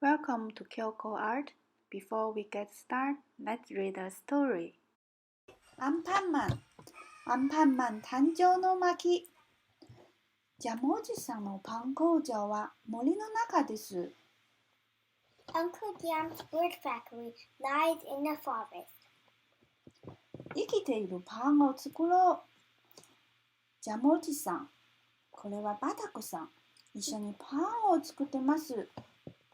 Welcome to Kyoko Art. Before we get started, let's read a story. アンパンマン、アンパンマン誕生の巻。ジャムおじさんのパン工場は森の中です。Uncle Yam's bird factory lies in the forest. 生きているパンを作ろう。ジャムおじさん、これはバタコさん。一緒にパンを作ってます。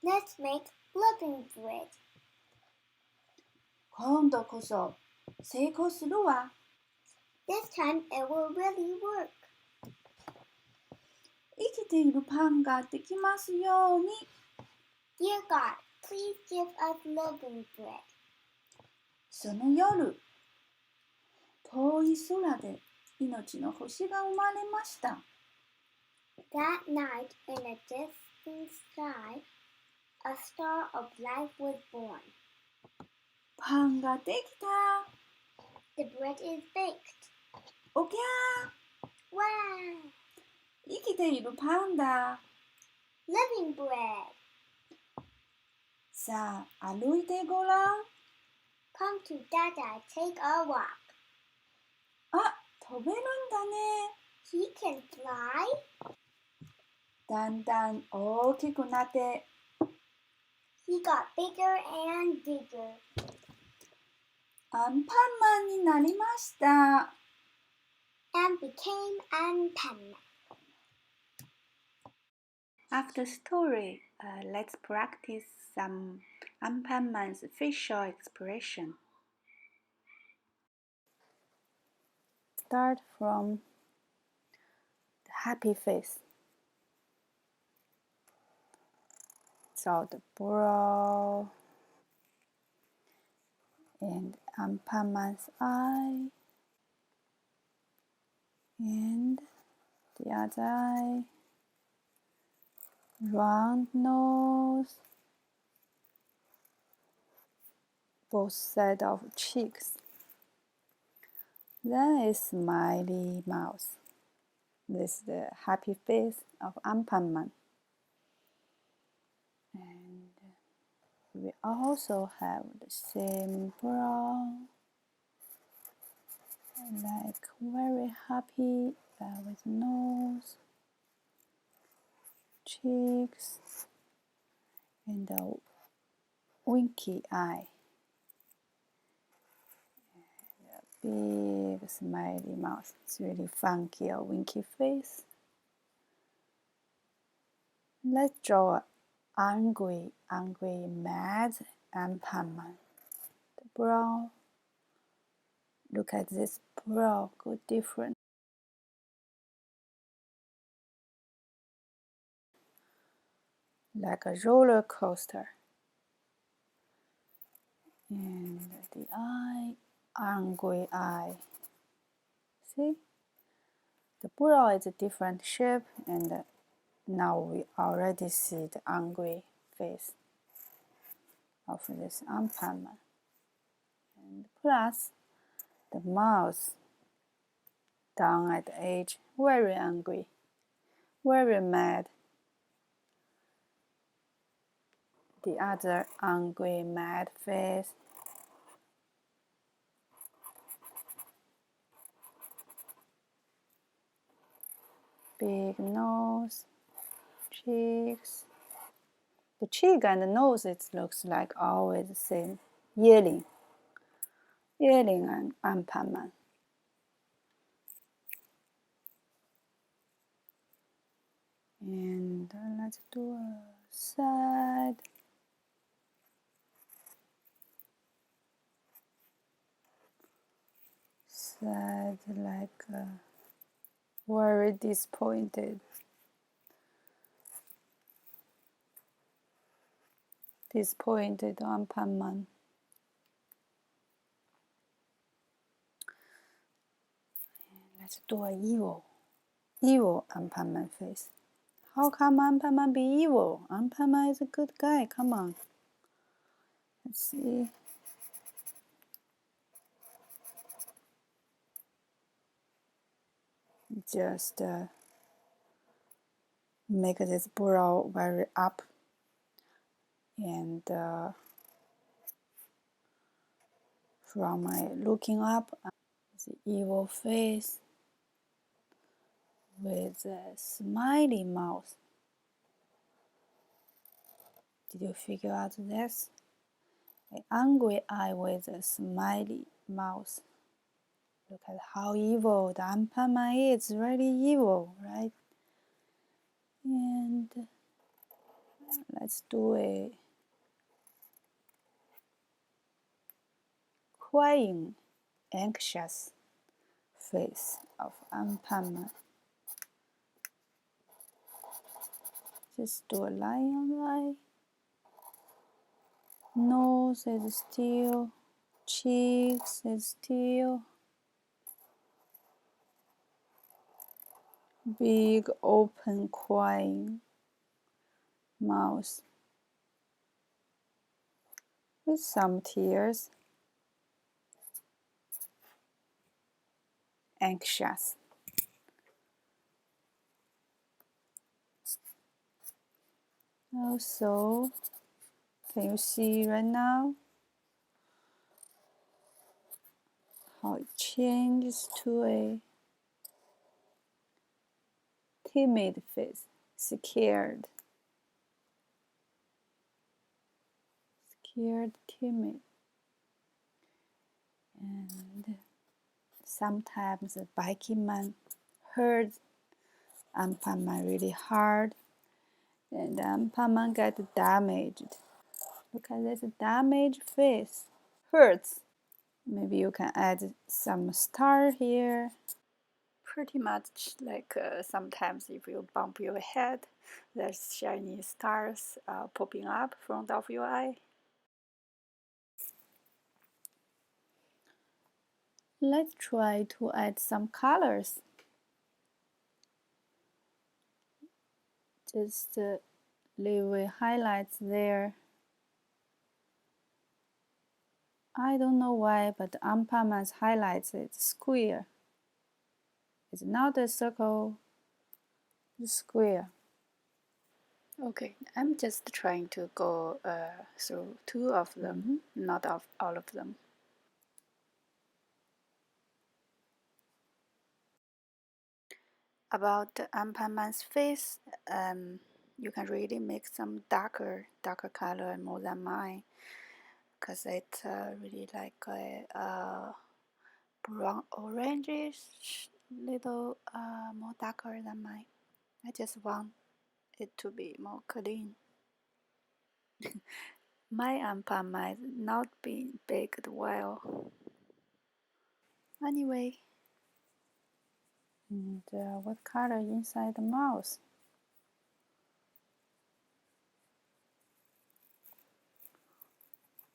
Let's make living bread. 今度こそ成功するわ。This time it will really work. 生きているパンができますように。Dear God, please give us living bread. その夜、遠い空で命の星が生まれました。That night, in a distant sky, a star of life was born. パンができた。The bread is baked. おぎゃー。Wow! 生きているパンだ。Living bread. さあ、歩いてごらん。Come to Dada, take a walk. あ、飛べるんだね。He can fly. だんだん大きくなって。He got bigger and bigger. アンパンマンになりました。And became Anpanman. After story, let's practice some Anpanman's facial expression. Start from the happy face. So the brow and Anpanman's eye and the other eye, round nose, both sides of cheeks. Then a smiley mouth. This is the happy face of Anpanman. And we also have the same brow, like very happy with nose, cheeks, and a winky eye. Big smiley mouth. It's really funky, a winky face. Let's draw an angry, mad Anpanman. The brow. Look at this brow, go different. Like a roller coaster. And the eye, angry eye. See? The brow is a different shape, and now we already see the angry face of this Anpanman. And plus, the mouth down at the edge, very angry, very mad. The other angry, mad face. Big nose, cheeks. The cheek and the nose, it looks like always the same. Yelling and Anpanman. And let's do a side. Sad, like very disappointed. Disappointed Anpanman. Let's do a evil Anpanman face. How come Anpanman be evil? Anpanman is a good guy. Come on. Let's see. Just make this brow very up. And from my looking up, the evil face with a smiley mouth. Did you figure out this? An angry eye with a smiley mouth. Look at how evil the Anpanman is, really evil, right? And let's do a crying, anxious face of Anpanman. Just do a line on the eye. Nose is still, cheeks is still. Big open crying mouth with some tears. Anxious. Also, can you see right now how it changes to a timid face, scared, timid, and sometimes the biking man hurt Anpanman really hard, and Anpanman got damaged. Look at this damaged face, hurts. Maybe you can add some star here. Pretty much like sometimes if you bump your head, there's shiny stars popping up front of your eye. Let's try to add some colors. Just leave a highlights there. I don't know why, but Anpanman's highlights is square. It's not a circle, it's square. Okay, I'm just trying to go through two of them, not all of them. About the Anpanman's face, you can really make some darker color more than mine, because it's really like a brown orangish, little more darker than mine. I just want it to be more clean. My Anpanman is not being baked well. Anyway, and what color inside the mouth?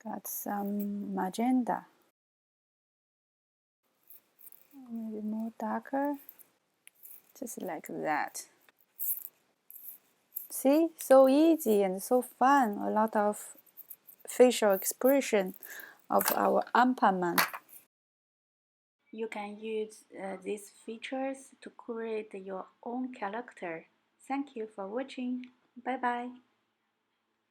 Got some magenta. Maybe more darker. Just like that. See, so easy and so fun. A lot of facial expression of our Anpanman. You can use these features to create your own character. Thank you for watching. Bye bye.